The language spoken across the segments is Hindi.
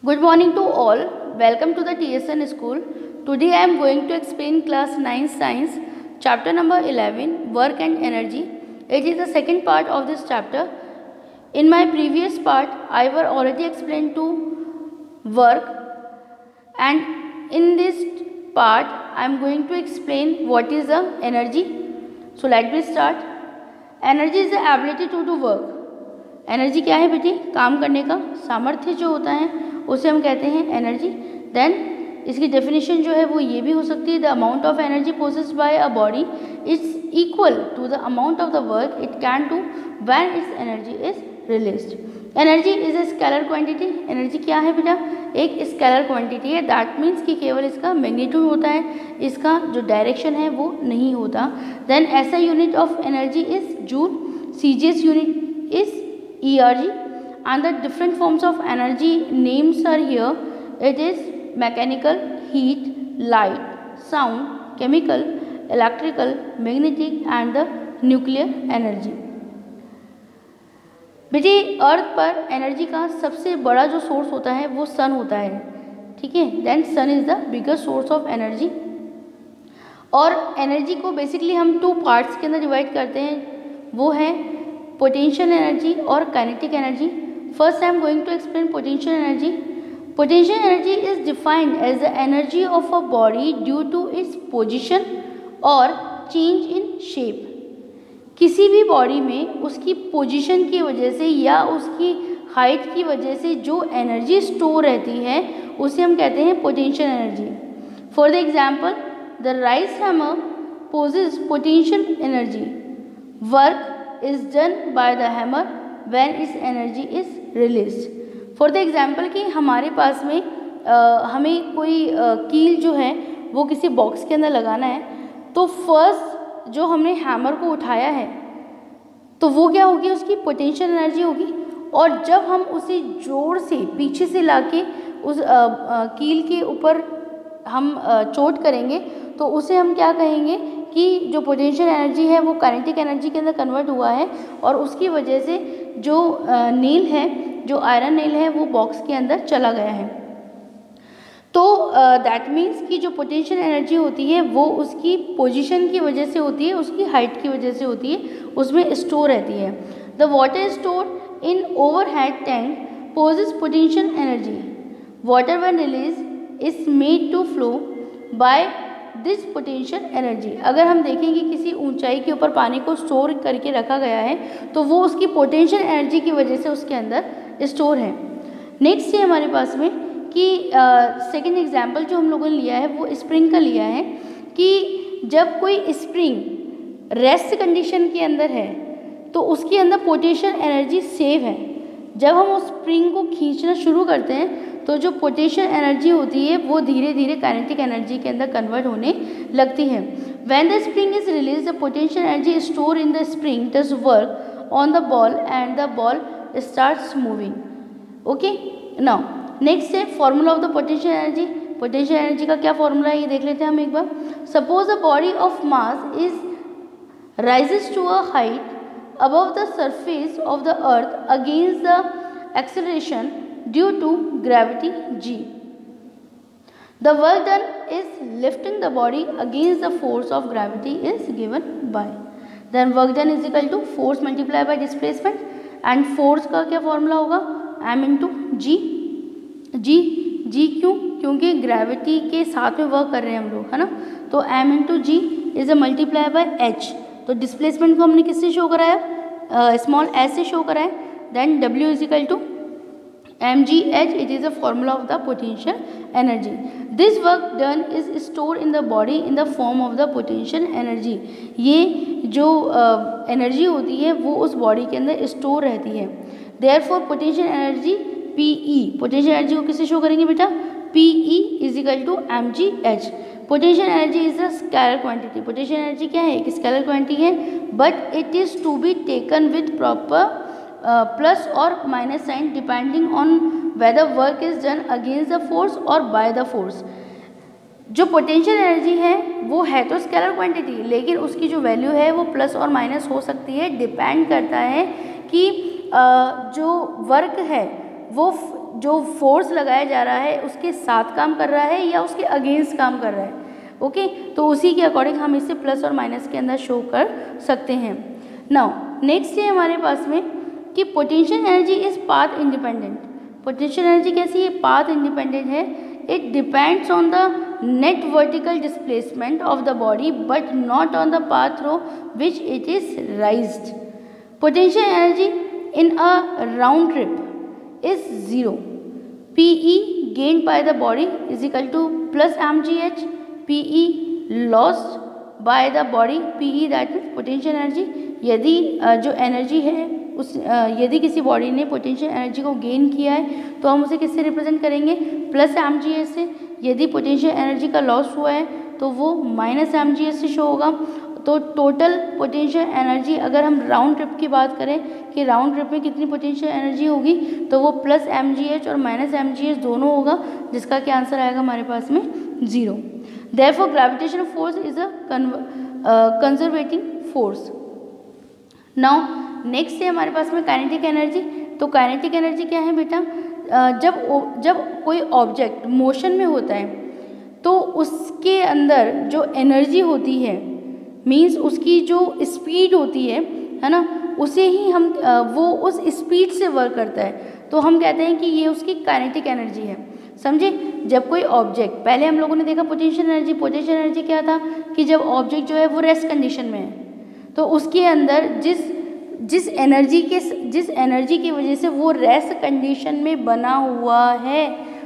Good morning to all. Welcome to the TSN school. Today I am going to explain class 9 science chapter number 11 work and energy. It is the second part of this chapter. In my previous part I were already explained to work, and in this part I am going to explain what is the energy. So let me start. Energy is the ability to do work. Energy क्या है बेटी? काम करने का सामर्थ्य जो होता है उसे हम कहते हैं एनर्जी. देन इसकी डेफिनेशन जो है वो ये भी हो सकती है, the amount of energy possessed by a body is equal to the amount of the work it can do when its energy is released. Energy is a scalar quantity. Energy क्या है बेटा? एक स्केलर क्वांटिटी है. दैट मीन्स कि केवल इसका मैग्नीट्यूड होता है, इसका जो डायरेक्शन है वो नहीं होता. देन ऐसा unit of energy is joule. CGS unit is ERG, and the different forms of energy names are here. It is mechanical, heat, light, sound, chemical, electrical, magnetic and the nuclear energy. बेटे अर्थ पर एनर्जी का सबसे बड़ा जो सोर्स होता है वो सन होता है. ठीक है. Then sun is the biggest source of energy. और एनर्जी को बेसिकली हम टू पार्ट्स के अंदर डिवाइड करते हैं, वो है पोटेंशियल एनर्जी और kinetic energy. First I am going to explain potential energy. Potential energy is defined as the energy of a body due to its position और चेंज इन शेप. किसी भी बॉडी में उसकी पोजीशन की वजह से या उसकी हाइट की वजह से जो एनर्जी स्टोर रहती है उसे हम कहते हैं potential energy. For the example, the raised hammer possesses potential energy. Work is done by the hammer when its energy is released. For the example कि हमारे पास में हमें कोई कील जो है वो किसी बॉक्स के अंदर लगाना है, तो फर्स्ट जो हमने हैमर को उठाया है तो वो क्या होगी? उसकी पोटेंशियल एनर्जी होगी. और जब हम उसे जोर से पीछे से लाके उस कील के ऊपर हम चोट करेंगे तो उसे हम क्या कहेंगे कि जो पोटेंशियल एनर्जी है वो काइनेटिक एनर्जी के अंदर कन्वर्ट हुआ है और उसकी वजह से जो नेल है, जो आयरन नेल है वो बॉक्स के अंदर चला गया है. तो दैट मीन्स कि जो पोटेंशियल एनर्जी होती है वो उसकी पोजीशन की वजह से होती है, उसकी हाइट की वजह से होती है, उसमें स्टोर रहती है. The water store in overhead tank possesses potential energy. Water when release is made to flow by this potential energy. अगर हम देखें कि किसी ऊंचाई के ऊपर पानी को स्टोर करके रखा गया है तो वो उसकी पोटेंशियल एनर्जी की वजह से उसके अंदर स्टोर है. नेक्स्ट है हमारे पास में कि सेकंड एग्जांपल जो हम लोगों ने लिया है वो स्प्रिंग का लिया है कि जब कोई स्प्रिंग रेस्ट कंडीशन के अंदर है तो उसके अंदर पोटेंशियल एनर्जी सेव है. जब हम उस स्प्रिंग को खींचना शुरू करते हैं तो जो पोटेंशियल एनर्जी होती है वो धीरे धीरे काइनेटिक एनर्जी के अंदर कन्वर्ट होने लगती है. When the spring is release the potential energy store in the spring does work on the ball and the ball starts moving. Okay. Now next है formula of the potential energy. Potential energy का क्या फॉर्मूला है ये देख लेते हैं हम एक बार. Suppose the body of mass is rises to a height above the surface of the earth against the acceleration due to gravity g. The work done is lifting the body against the force of gravity is given by. Then work done is equal to force multiplied by displacement, and force का क्या फॉर्मूला होगा? m into g. g क्यों? क्योंकि ग्रेविटी के साथ में वर्क कर रहे हैं हम लोग, है ना. तो m into g is a multiply by h. तो डिस्प्लेसमेंट को हमने किससे शो कराया? स्मॉल एच से शो कराया. Then w is equal to mgh. It is a formula of the potential energy. This work done is store in the body in the form of the potential energy. ये जो एनर्जी होती है वो उस बॉडी के अंदर स्टोर रहती है. Therefore potential energy Pe. Potential energy को किससे शो करेंगे बेटा? Pe is equal to mgh. Potential energy is a scalar quantity. Potential energy क्या है? एक स्केलर क्वांटिटी है, but it is to be taken with proper plus और minus sign depending on whether work is done against the force और बाय द फोर्स. जो पोटेंशियल एनर्जी है वो है तो स्केलर क्वांटिटी, लेकिन उसकी जो वैल्यू है वो प्लस और माइनस हो सकती है. डिपेंड करता है कि जो वर्क है वो जो फोर्स लगाया जा रहा है उसके साथ काम कर रहा है या उसके अगेंस्ट काम कर रहा है। ओके, तो उसी के अकॉर्डिंग हम इसे प्लस और माइनस के अंदर शो कर सकते हैं। नाउ नेक्स्ट है हमारे पास में कि potential energy is path independent. Potential energy कैसी है? पाथ इंडिपेंडेंट है। It depends on the net vertical displacement of the body but not on the path through which it is राइज्ड। Potential energy in a round trip is 0। PE gained by the body is equal to plus mgh, PE lost by the body, PE that is potential energy। यदि जो एनर्जी है उस यदि किसी बॉडी ने पोटेंशियल एनर्जी को गेन किया है तो हम उसे किससे रिप्रेजेंट करेंगे? प्लस mgh से। यदि पोटेंशियल एनर्जी का लॉस हुआ है तो वो माइनस mgh से शो होगा। तो टोटल पोटेंशियल एनर्जी अगर हम राउंड ट्रिप की बात करें कि राउंड ट्रिप में कितनी पोटेंशियल एनर्जी होगी, तो वो प्लस mgh और माइनस mgh दोनों होगा, जिसका क्या आंसर आएगा हमारे पास में? 0। Therefore gravitational force is a conservating force. Now next है हमारे पास में काइनेटिक एनर्जी। तो काइनेटिक एनर्जी क्या है बेटा? जब कोई ऑब्जेक्ट मोशन में होता है तो उसके अंदर जो एनर्जी होती है, मीन्स उसकी जो स्पीड होती है ना, उसे ही हम वो उस स्पीड से वर्क करता है, तो हम कहते हैं कि ये उसकी काइनेटिक एनर्जी है। समझे? जब कोई ऑब्जेक्ट, पहले हम लोगों ने देखा पोटेंशियल एनर्जी क्या था कि जब ऑब्जेक्ट जो है वो रेस्ट कंडीशन में है तो उसके अंदर जिस एनर्जी की वजह से वो रेस्ट कंडीशन में बना हुआ है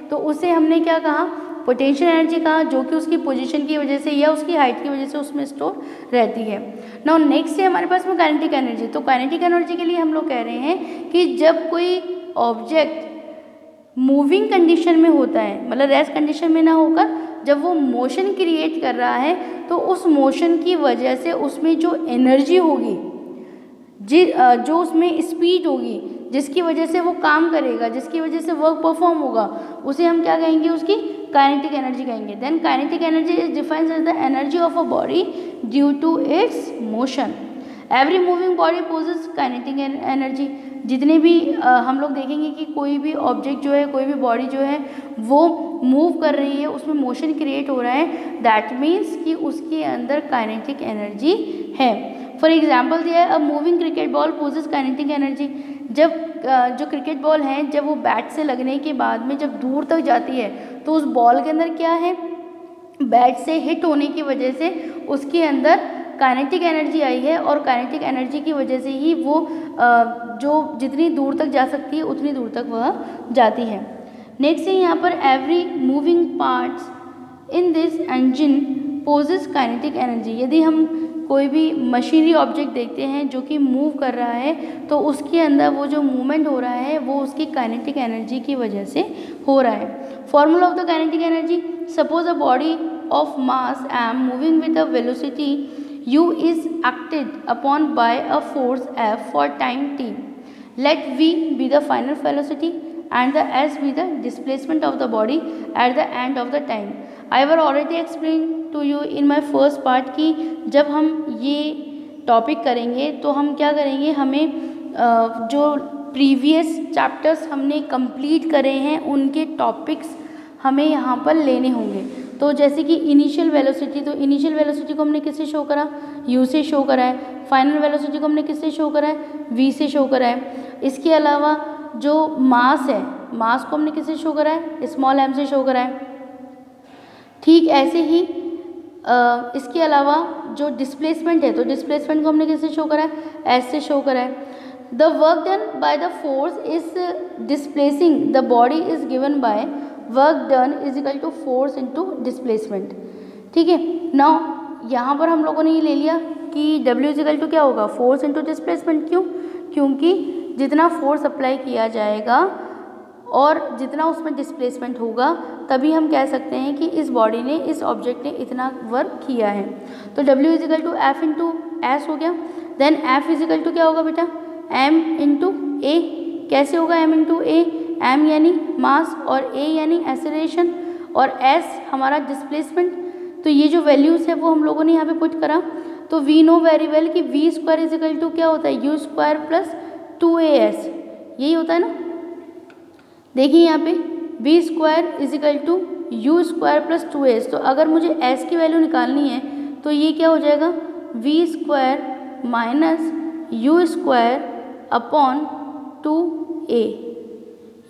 तो उसे हमने क्या कहा? पोटेंशियल एनर्जी कहा, जो कि उसकी पोजीशन की वजह से या उसकी हाइट की वजह से उसमें स्टोर रहती है। नाउ नेक्स्ट है हमारे पास में काइनेटिक एनर्जी। तो काइनेटिक एनर्जी के लिए हम लोग कह रहे हैं कि जब कोई ऑब्जेक्ट मूविंग कंडीशन में होता है, मतलब रेस्ट कंडीशन में ना होकर जब वो मोशन क्रिएट कर रहा है तो उस मोशन की वजह से उसमें जो एनर्जी होगी, जो उसमें स्पीड होगी, जिसकी वजह से वो काम करेगा, जिसकी वजह से वर्क परफॉर्म होगा, उसे हम क्या कहेंगे? उसकी काइनेटिक एनर्जी कहेंगे। Then kinetic energy is defined as the energy of a body due to its motion. Every moving body possesses kinetic energy. जितने भी हम लोग देखेंगे कि कोई भी ऑब्जेक्ट जो है, कोई भी बॉडी जो है वो मूव कर रही है, उसमें मोशन क्रिएट हो रहा है, दैट मीन्स कि उसके अंदर काइनेटिक एनर्जी है। फॉर एग्जाम्पल दिया है, a moving cricket ball possesses kinetic energy. जब जो क्रिकेट बॉल है, जब वो बैट से लगने के बाद में जब दूर तक जाती है तो उस बॉल के अंदर क्या है? बैट से हिट होने की वजह से उसके अंदर काइनेटिक एनर्जी आई है और काइनेटिक एनर्जी की वजह से ही वो जो जितनी दूर तक जा सकती है उतनी दूर तक वह जाती है। नेक्स्ट है यहाँ पर, every moving parts in this engine possesses kinetic energy. यदि हम कोई भी मशीनरी ऑब्जेक्ट देखते हैं जो कि मूव कर रहा है तो उसके अंदर वो जो मूवमेंट हो रहा है वो उसकी काइनेटिक एनर्जी की वजह से हो रहा है। Formula of the kinetic energy, suppose a body of mass m moving with a velocity u is acted upon by a force F for time t. Let v be the final velocity and the s be the displacement of the body at the end of the time. I have already explained to you in my first part कि जब हम ये टॉपिक करेंगे तो हम क्या करेंगे, हमें जो प्रीवियस चैप्टर्स हमने कंप्लीट करे हैं उनके टॉपिक्स हमें यहाँ पर लेने होंगे। तो जैसे कि इनिशियल वेलोसिटी, तो इनिशियल वेलोसिटी को हमने किससे शो करा? u से शो करा है। फाइनल वेलोसिटी को हमने किससे शो करा है? v से शो करा है। इसके अलावा जो मास है, मास को हमने किससे शो करा है? स्मॉल m से शो करा है। ठीक ऐसे ही इसके अलावा जो डिस्प्लेसमेंट है, तो डिस्प्लेसमेंट को हमने किससे शो करा है? s से शो करा है। The work done by the force is displacing the body is given by work done is equal to force into displacement. ठीक है, नाउ यहाँ पर हम लोगों ने ये ले लिया कि W इज इक्वल टू क्या होगा? Force into displacement. क्यों? क्योंकि जितना फोर्स अप्लाई किया जाएगा और जितना उसमें डिस्प्लेसमेंट होगा तभी हम कह सकते हैं कि इस बॉडी ने, इस ऑब्जेक्ट ने इतना वर्क किया है। तो W is equal to F into S हो गया। Then F is equal to क्या होगा बेटा? M into A. कैसे होगा M इंटू ए? M यानी मास और A यानी एक्सेलरेशन और S हमारा डिस्प्लेसमेंट। तो ये जो वैल्यूज़ है वो हम लोगों ने यहाँ पे पुट करा। तो वी नो वेरी वेल कि v square is equal to क्या होता है? u स्क्वायर प्लस 2as, यही होता है ना। देखिए यहाँ पे v square is equal to U square plus 2s। तो अगर मुझे s की वैल्यू निकालनी है तो ये क्या हो जाएगा, v square minus you square upon 2a।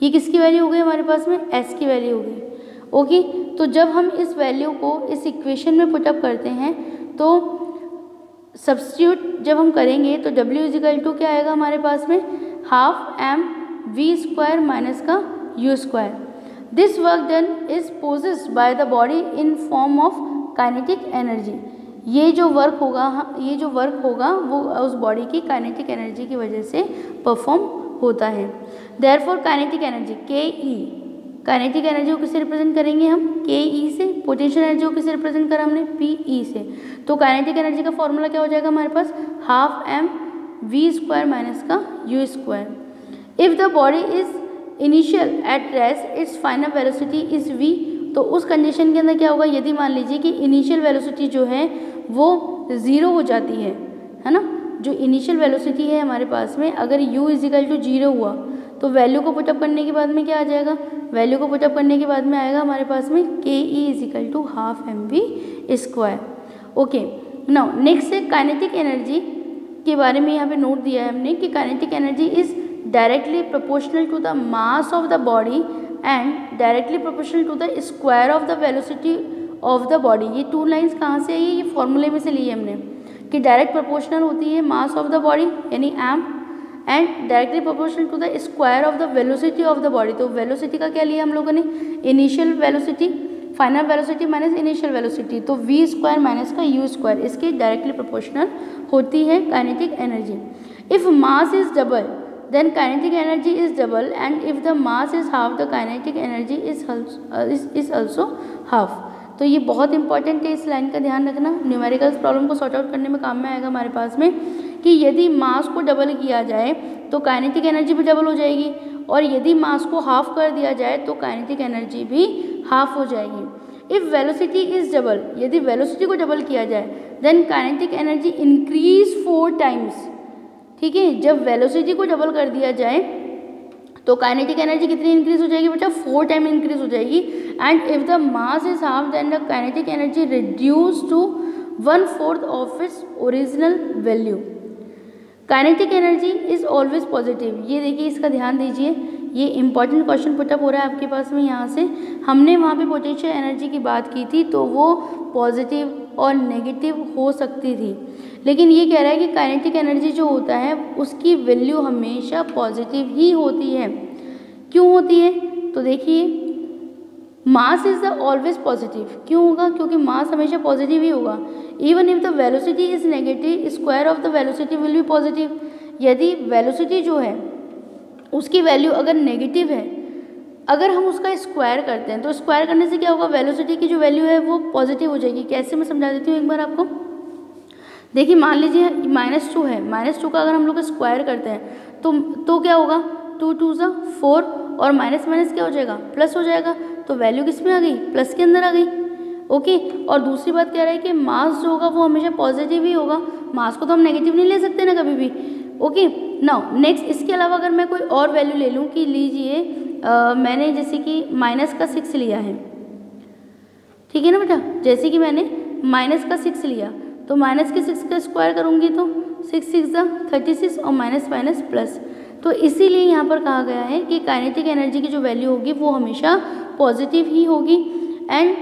ये किसकी वैल्यू हो गई हमारे पास में, s की वैल्यू हो गई। ओके, तो जब हम इस वैल्यू को इस इक्वेशन में पुटअप करते हैं तो सब्स्टिट्यूट जब हम करेंगे तो w इज इक्वल टू क्या आएगा हमारे पास में, half m v square minus का u square. This work done is possessed by the body in form of kinetic energy. ये जो वर्क होगा वो उस बॉडी की काइनेटिक एनर्जी की वजह से परफॉर्म होता है। देयरफॉर काइनेटिक एनर्जी के काइनेटिक एनर्जी को किससे रिप्रेजेंट करेंगे हम, के से। पोटेंशियल एनर्जी को किससे रिप्रेजेंट करा हमने, पी से। तो काइनेटिक एनर्जी का फॉर्मूला क्या हो जाएगा हमारे पास, half m v square minus का u square. If the body is initial at rest its final velocity is v। तो उस कंडीशन के अंदर क्या होगा, यदि मान लीजिए कि इनिशियल वेलोसिटी जो है वो 0 हो जाती है ना। जो इनिशियल वेलोसिटी है हमारे पास में, अगर u इज इक्वल टू 0 हुआ तो वैल्यू को पुटअप करने के बाद में क्या आ जाएगा, वैल्यू को पुटअप करने के बाद में आएगा हमारे पास में K E is equal to half mv square. Okay, now next है काइनेटिक एनर्जी के बारे में यहाँ पे नोट दिया है हमने कि kinetic energy is directly proportional to the mass of the body and directly proportional to the square of the velocity of the body. ये 2 लाइन्स कहाँ से आई है, ये फॉर्मूले में से ली है हमने कि डायरेक्ट प्रोपोर्शनल होती है मास ऑफ द बॉडी यानी m and directly proportional to the square of the velocity of the body. तो वेलोसिटी का क्या लिया हम लोगों ने, initial velocity, final velocity minus initial velocity. तो v स्क्वायर माइनस का u स्क्वायर इसके डायरेक्टली प्रोपोर्शनल होती है kinetic energy. If mass is double then kinetic energy is double and if the mass is half the kinetic energy is also half. तो ये बहुत इंपॉर्टेंट है, इस लाइन का ध्यान रखना, न्यूमेरिकल्स प्रॉब्लम को सॉर्ट आउट करने में काम में आएगा हमारे पास में कि यदि मास को डबल किया जाए तो काइनेटिक एनर्जी भी डबल हो जाएगी और यदि मास को हाफ कर दिया जाए तो काइनेटिक एनर्जी भी हाफ हो जाएगी। इफ़ वेलोसिटी इज डबल, यदि वेलोसिटी को डबल किया जाए then kinetic energy increase 4 times. ठीक है, जब वेलोसिटी को डबल कर दिया जाए तो काइनेटिक एनर्जी कितनी इंक्रीज हो जाएगी बेटा, 4 टाइम इंक्रीज हो जाएगी। And if the mass is half then the kinetic energy reduce to 1/4 of its original value. Kinetic energy is always positive. ये देखिए, इसका ध्यान दीजिए, ये इंपॉर्टेंट क्वेश्चन पुटअप हो रहा है आपके पास में यहाँ से। हमने वहाँ पे पोटेंशियल एनर्जी की बात की थी तो वो पॉजिटिव और नेगेटिव हो सकती थी, लेकिन ये कह रहा है कि काइनेटिक एनर्जी जो होता है उसकी वैल्यू हमेशा पॉजिटिव ही होती है। क्यों होती है, तो देखिए mass is the always positive. क्यों होगा, क्योंकि मास हमेशा पॉजिटिव ही होगा। Even if the velocity is negative square of the velocity will be positive. यदि वेलोसिटी जो है उसकी वैल्यू अगर नेगेटिव है, अगर हम उसका स्क्वायर करते हैं तो स्क्वायर करने से क्या होगा, वेलोसिटी की जो वैल्यू है वो पॉजिटिव हो जाएगी। कैसे, मैं समझा देती हूँ एक बार आपको। देखिए मान लीजिए -2 है, -2 का अगर हम लोग स्क्वायर करते हैं तो क्या होगा, 2 2 ज़ा 4 और माइनस माइनस क्या हो जाएगा, प्लस हो जाएगा। तो वैल्यू किस में आ गई, प्लस के अंदर आ गई। ओके, और दूसरी बात कह रहा है कि मास जो होगा वो हमेशा पॉजिटिव ही होगा, मास को तो हम नेगेटिव नहीं ले सकते ना कभी भी। ओके, नाउ नेक्स्ट इसके अलावा अगर मैं कोई और वैल्यू ले लूँ कि लीजिए मैंने जैसे कि -6 लिया है, ठीक है ना बेटा, जैसे कि मैंने -6 लिया तो -6 का स्क्वायर करूँगी तो 6 6 ज़ा 36 और माइनस माइनस प्लस। तो इसीलिए यहाँ पर कहा गया है कि काइनेटिक एनर्जी की जो वैल्यू होगी वो हमेशा पॉजिटिव ही होगी। And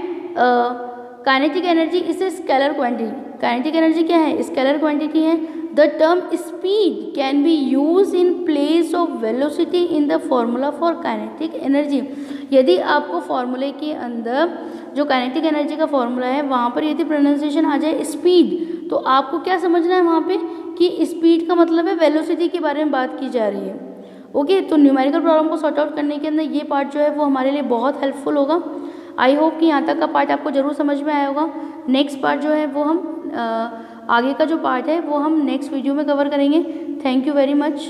kinetic energy is a scalar quantity. Kinetic energy क्या है, स्केलर क्वांटिटी है। The term speed can be use in place of velocity in the formula for kinetic energy. यदि आपको फॉर्मूले के अंदर जो काइनेटिक एनर्जी का फॉर्मूला है वहाँ पर यदि प्रोनाउंसिएशन आ जाए स्पीड, तो आपको क्या समझना है वहाँ पे कि स्पीड का मतलब है वेलोसिटी के बारे में बात की जा रही है। ओके, तो न्यूमेरिकल प्रॉब्लम को सॉर्ट आउट करने के अंदर ये पार्ट जो है वो हमारे लिए बहुत हेल्पफुल होगा। आई होप कि यहाँ तक का पार्ट आपको ज़रूर समझ में आया होगा। नेक्स्ट पार्ट जो है वो हम आगे का जो पार्ट है वो हम नेक्स्ट वीडियो में कवर करेंगे। Thank you very much.